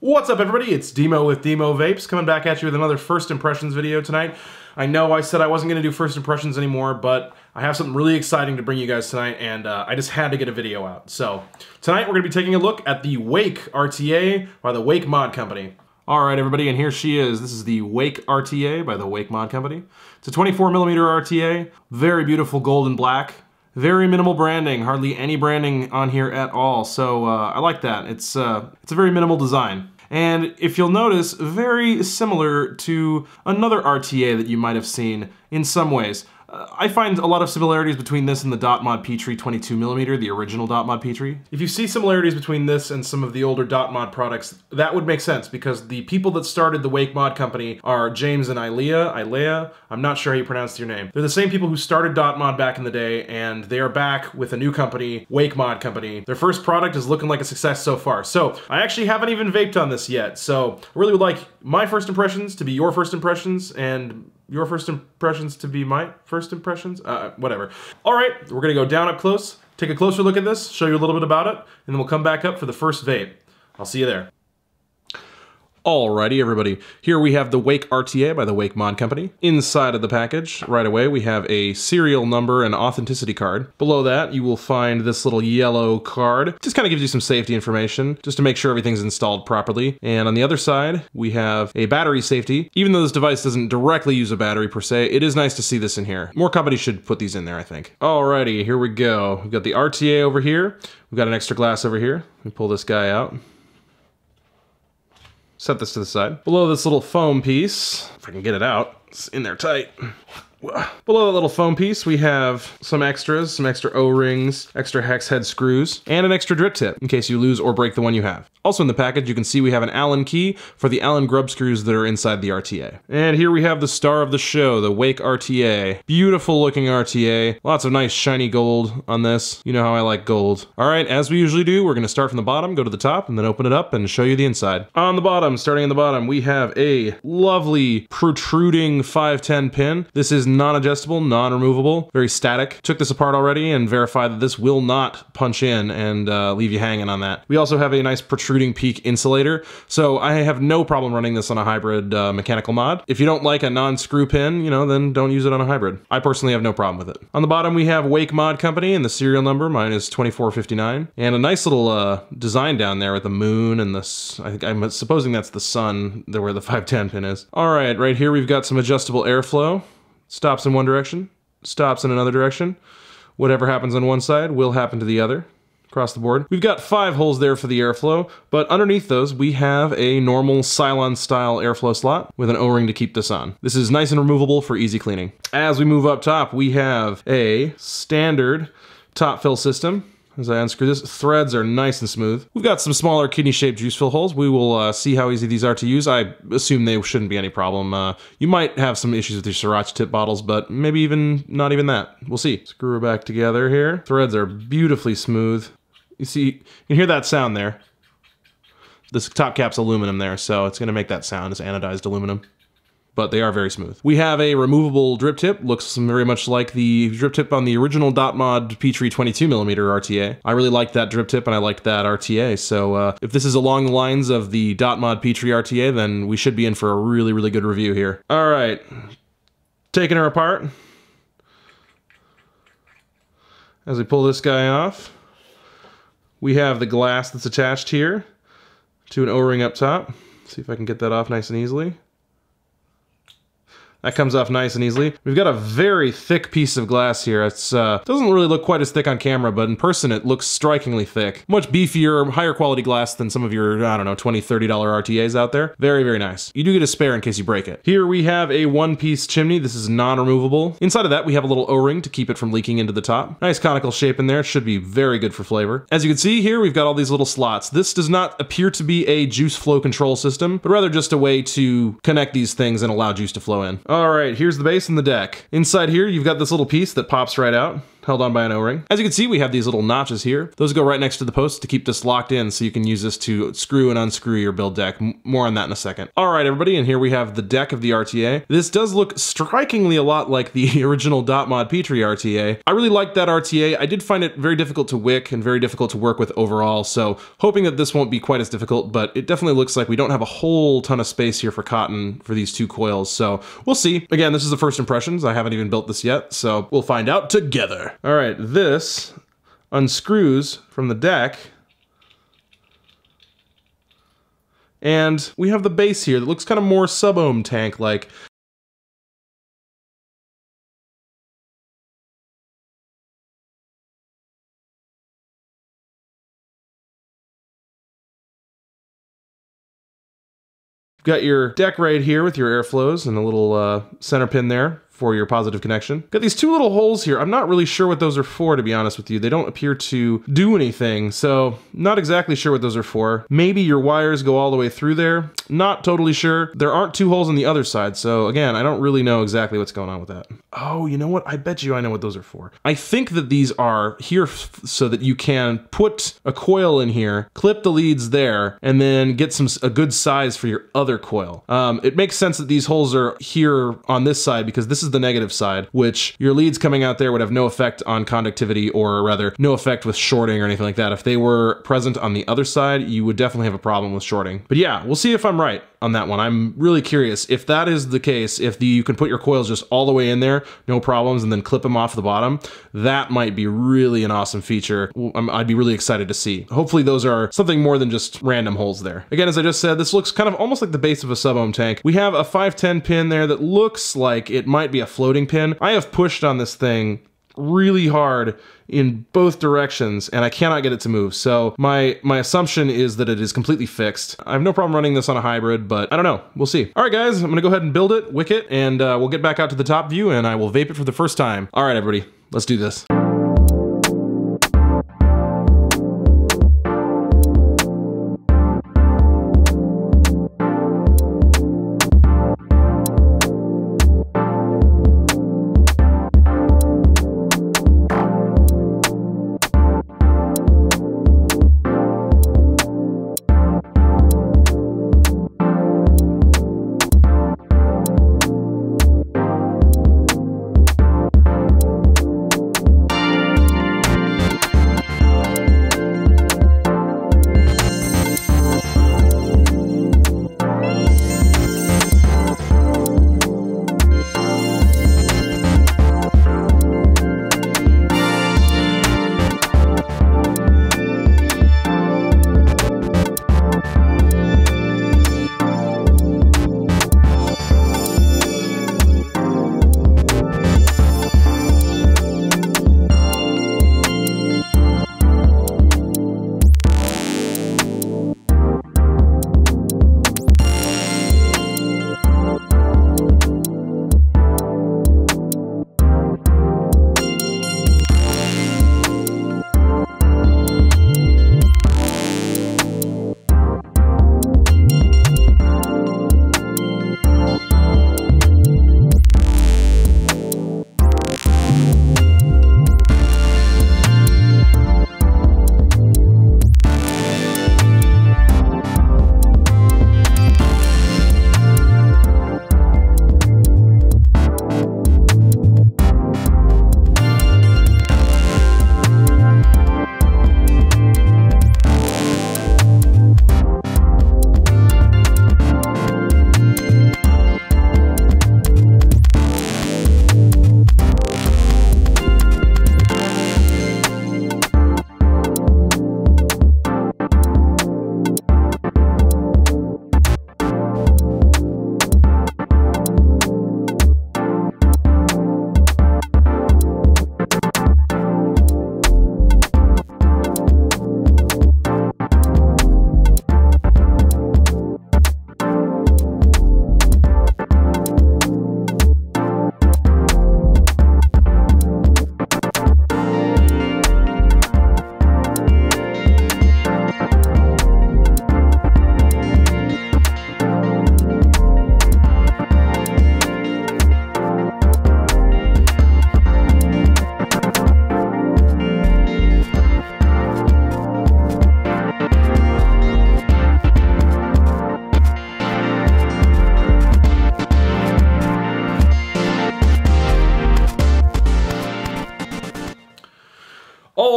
What's up, everybody? It's Demo with Demo Vapes, coming back at you with another first impressions video tonight. I know I said I wasn't going to do first impressions anymore, but I have something really exciting to bring you guys tonight, and I just had to get a video out. So, tonight we're going to be taking a look at the Wake RTA by the Wake Mod Company. Alright, everybody, and here she is. This is the Wake RTA by the Wake Mod Company. It's a 24mm RTA, very beautiful gold and black. Very minimal branding, hardly any branding on here at all, so I like that. It's a very minimal design. And if you'll notice, very similar to another RTA that you might have seen in some ways. I find a lot of similarities between this and the dotmod P3 22mm, the original dotmod P3. If you see similarities between this and some of the older dotmod products, that would make sense because the people that started the Wake Mod Company are James and Ilea, I'm not sure how you pronounce your name. They're the same people who started dotmod back in the day, and they are back with a new company, Wake Mod Company. Their first product is looking like a success so far. So I actually haven't even vaped on this yet, so I really would like my first impressions to be your first impressions, and your first impressions to be my first impressions? Whatever. All right, we're gonna go down up close, take a closer look at this, show you a little bit about it, and then we'll come back up for the first vape. I'll see you there. Alrighty, everybody. Here we have the Wake RTA by the Wake Mod Company. Inside of the package, right away, we have a serial number and authenticity card. Below that, you will find this little yellow card. Just kind of gives you some safety information, just to make sure everything's installed properly. And on the other side, we have a battery safety. Even though this device doesn't directly use a battery per se, it is nice to see this in here. More companies should put these in there, I think. Alrighty, here we go. We've got the RTA over here. We've got an extra glass over here. Let me pull this guy out. Set this to the side. Below this little foam piece, if I can get it out, it's in there tight. Below that little foam piece, we have some extras, some extra O-rings, extra hex head screws, and an extra drip tip in case you lose or break the one you have. Also in the package, you can see we have an Allen key for the Allen grub screws that are inside the RTA. And here we have the star of the show, the Wake RTA. Beautiful looking RTA. Lots of nice shiny gold on this. You know how I like gold. All right, as we usually do, we're gonna start from the bottom, go to the top, and then open it up and show you the inside. On the bottom, starting on the bottom, we have a lovely protruding 510 pin. This is non-adjustable, non-removable, very static. Took this apart already and verified that this will not punch in and leave you hanging on that. We also have a nice protruding peak insulator, so I have no problem running this on a hybrid mechanical mod. If you don't like a non-screw pin, you know, then don't use it on a hybrid. I personally have no problem with it. On the bottom, we have Wake Mod Company, and the serial number, mine is 2459, and a nice little design down there with the moon and this, I'm supposing that's the sun, where the 510 pin is. All right, right here we've got some adjustable airflow. Stops in one direction, stops in another direction. Whatever happens on one side will happen to the other, across the board. We've got 5 holes there for the airflow, but underneath those we have a normal Cylon style airflow slot with an O-ring to keep this on. This is nice and removable for easy cleaning. As we move up top, we have a standard top fill system. As I unscrew this, threads are nice and smooth. We've got some smaller kidney-shaped juice fill holes. We will see how easy these are to use. I assume they shouldn't be any problem. You might have some issues with your Sriracha tip bottles, but maybe even not even that. We'll see. Screw her back together here. Threads are beautifully smooth. You see, you can hear that sound there. This top cap's aluminum there, so it's gonna make that sound. It's anodized aluminum. But they are very smooth. We have a removable drip tip. Looks very much like the drip tip on the original dotmod P3 22mm RTA. I really liked that drip tip and I liked that RTA, so if this is along the lines of the dotmod P3 RTA, then we should be in for a really, really good review here. All right, taking her apart. As we pull this guy off, we have the glass that's attached here to an O-ring up top. See if I can get that off nice and easily. That comes off nice and easily. We've got a very thick piece of glass here. It's doesn't really look quite as thick on camera, but in person it looks strikingly thick. Much beefier, higher quality glass than some of your, I don't know, $20, $30 RTAs out there. Very, very nice. You do get a spare in case you break it. Here we have a one-piece chimney. This is non-removable. Inside of that, we have a little O-ring to keep it from leaking into the top. Nice conical shape in there. It should be very good for flavor. As you can see here, we've got all these little slots. This does not appear to be a juice flow control system, but rather just a way to connect these things and allow juice to flow in. All right, here's the base and the deck. Inside here, you've got this little piece that pops right out. held on by an O-ring. As you can see, we have these little notches here. Those go right next to the post to keep this locked in, so you can use this to screw and unscrew your build deck. More on that in a second. All right, everybody, and here we have the deck of the RTA. This does look strikingly a lot like the original dotmod Petri RTA. I really liked that RTA. I did find it very difficult to wick and very difficult to work with overall, so hoping that this won't be quite as difficult, but it definitely looks like we don't have a whole ton of space here for cotton for these two coils, so we'll see. Again, this is the first impressions. I haven't even built this yet, so we'll find out together. All right, this unscrews from the deck, and we have the base here that looks kind of more sub-ohm tank-like. You've got your deck right here with your airflows and a little center pin there for your positive connection. Got these two little holes here. I'm not really sure what those are for, to be honest with you. They don't appear to do anything, so not exactly sure what those are for. Maybe your wires go all the way through there. Not totally sure. There aren't two holes on the other side, so again, I don't really know exactly what's going on with that. Oh, you know what? I bet you I know what those are for. I think that these are here so that you can put a coil in here, clip the leads there, and then get a good size for your other coil. It makes sense that these holes are here on this side because this is the negative side, which your leads coming out there would have no effect on conductivity, or rather no effect with shorting or anything like that. If they were present on the other side, you would definitely have a problem with shorting. But yeah, we'll see if I'm right on that one. I'm really curious. If that is the case, if you can put your coils just all the way in there, no problems, and then clip them off the bottom, that might be really an awesome feature. I'd be really excited to see. Hopefully those are something more than just random holes there. Again, as I just said, this looks kind of almost like the base of a sub-ohm tank. We have a 510 pin there that looks like it might be a floating pin. I have pushed on this thing really hard in both directions and I cannot get it to move. So my assumption is that it is completely fixed. I have no problem running this on a hybrid, but I don't know. We'll see. All right, guys, I'm gonna go ahead and build it, wick it, and we'll get back out to the top view and I will vape it for the first time. All right, everybody, let's do this.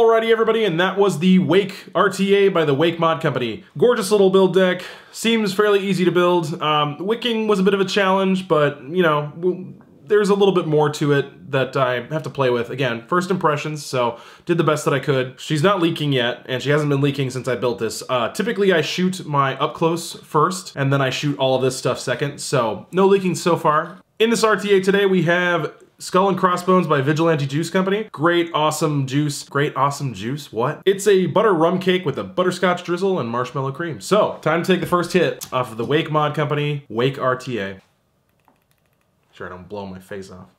Alrighty everybody, and that was the Wake RTA by the Wake Mod Company. Gorgeous little build deck, seems fairly easy to build. Wicking was a bit of a challenge, but you know, there's a little bit more to it that I have to play with. Again, first impressions, so did the best that I could. She's not leaking yet, and she hasn't been leaking since I built this. Typically I shoot my up close first, and then I shoot all of this stuff second, so no leaking so far. In this RTA today we have Skull and Crossbones by Vigilante Juice Company. Great awesome juice. Great awesome juice? What? It's a butter rum cake with a butterscotch drizzle and marshmallow cream. So, time to take the first hit off of the Wake Mod Company, Wake RTA. Sure I don't blow my face off.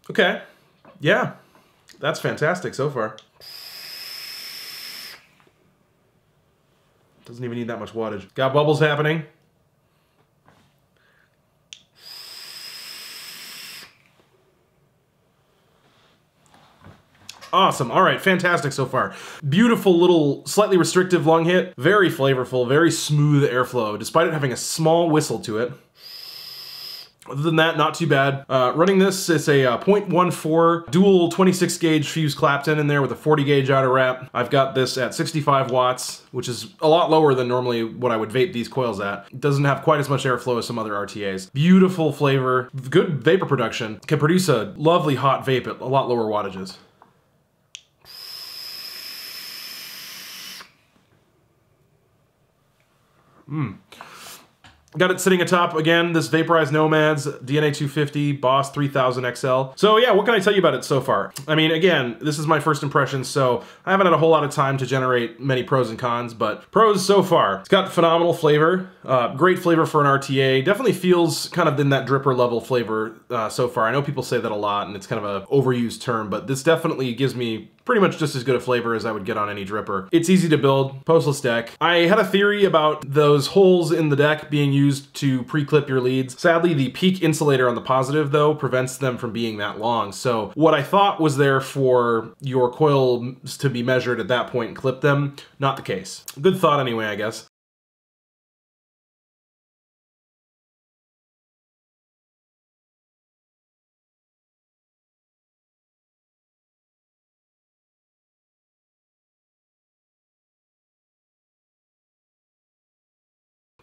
Okay. Yeah. That's fantastic so far. Doesn't even need that much wattage. Got bubbles happening. Awesome. All right, fantastic so far. Beautiful little, slightly restrictive lung hit. Very flavorful, very smooth airflow, despite it having a small whistle to it. Other than that, not too bad. Running this, it's a 0.14 dual 26 gauge fused Clapton in there with a 40 gauge outer wrap. I've got this at 65 watts, which is a lot lower than normally what I would vape these coils at. It doesn't have quite as much airflow as some other RTAs. Beautiful flavor, good vapor production. Can produce a lovely hot vape at a lot lower wattages. Got it sitting atop, again, this Vaporized Nomads DNA 250 Boss 3000 XL. So yeah, what can I tell you about it so far? I mean, again, this is my first impression, so I haven't had a whole lot of time to generate many pros and cons, but pros so far. It's got phenomenal flavor, great flavor for an RTA. Definitely feels kind of in that dripper level flavor so far. I know people say that a lot, and it's kind of an overused term, but this definitely gives me pretty much just as good a flavor as I would get on any dripper. It's easy to build, postless deck. I had a theory about those holes in the deck being used to pre-clip your leads. Sadly, the peak insulator on the positive, though, prevents them from being that long. So what I thought was there for your coils to be measured at that point and clip them, not the case. Good thought anyway, I guess.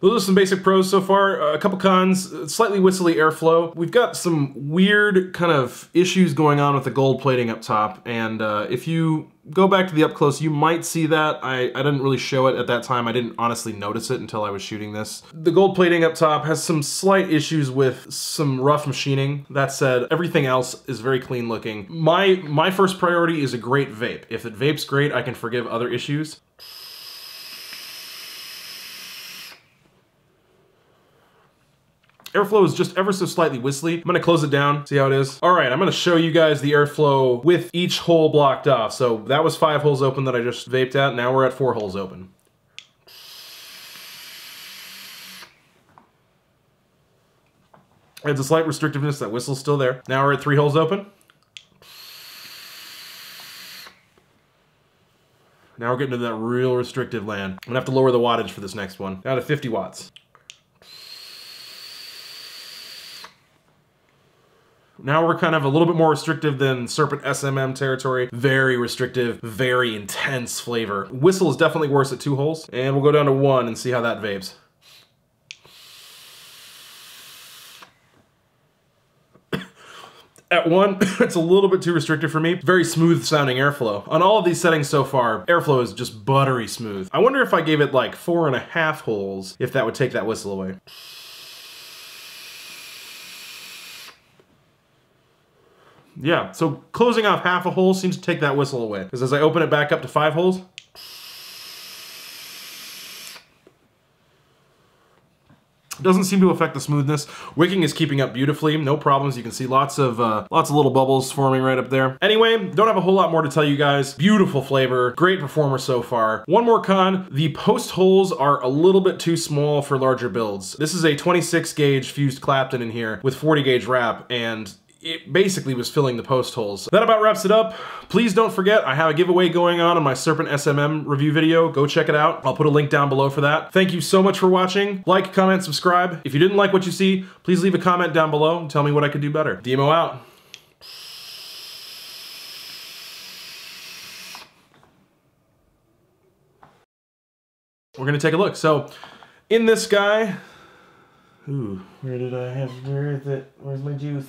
Those are some basic pros so far. A couple cons, slightly whistly airflow. We've got some weird kind of issues going on with the gold plating up top, and if you go back to the up close, you might see that. I didn't really show it at that time. I didn't honestly notice it until I was shooting this. The gold plating up top has some slight issues with some rough machining. That said, everything else is very clean looking. My first priority is a great vape. If it vapes great, I can forgive other issues. Airflow is just ever so slightly whistly. I'm gonna close it down, see how it is. All right, I'm gonna show you guys the airflow with each hole blocked off. So that was 5 holes open that I just vaped at. Now we're at 4 holes open. It's a slight restrictiveness, that whistle's still there. Now we're at 3 holes open. Now we're getting to that real restrictive land. I'm gonna have to lower the wattage for this next one. Down to 50 watts. Now we're kind of a little bit more restrictive than Serpent SMM territory. Very restrictive, very intense flavor. Whistle is definitely worse at 2 holes, and we'll go down to 1 and see how that vapes. At 1, it's a little bit too restrictive for me. Very smooth sounding airflow. On all of these settings so far, airflow is just buttery smooth. I wonder if I gave it like 4.5 holes, if that would take that whistle away. Yeah, so closing off half a hole seems to take that whistle away. Because as I open it back up to 5 holes, it doesn't seem to affect the smoothness. Wicking is keeping up beautifully, no problems. You can see lots of little bubbles forming right up there. Anyway, don't have a whole lot more to tell you guys. Beautiful flavor, great performer so far. One more con, the post holes are a little bit too small for larger builds. This is a 26 gauge fused Clapton in here with 40 gauge wrap, and it basically was filling the post holes. That about wraps it up. Please don't forget, I have a giveaway going on my Serpent SMM review video. Go check it out. I'll put a link down below for that. Thank you so much for watching. Like, comment, subscribe. If you didn't like what you see, please leave a comment down below and tell me what I could do better. Demo out. We're gonna take a look. So, in this guy, ooh, where is it? Where's my juice?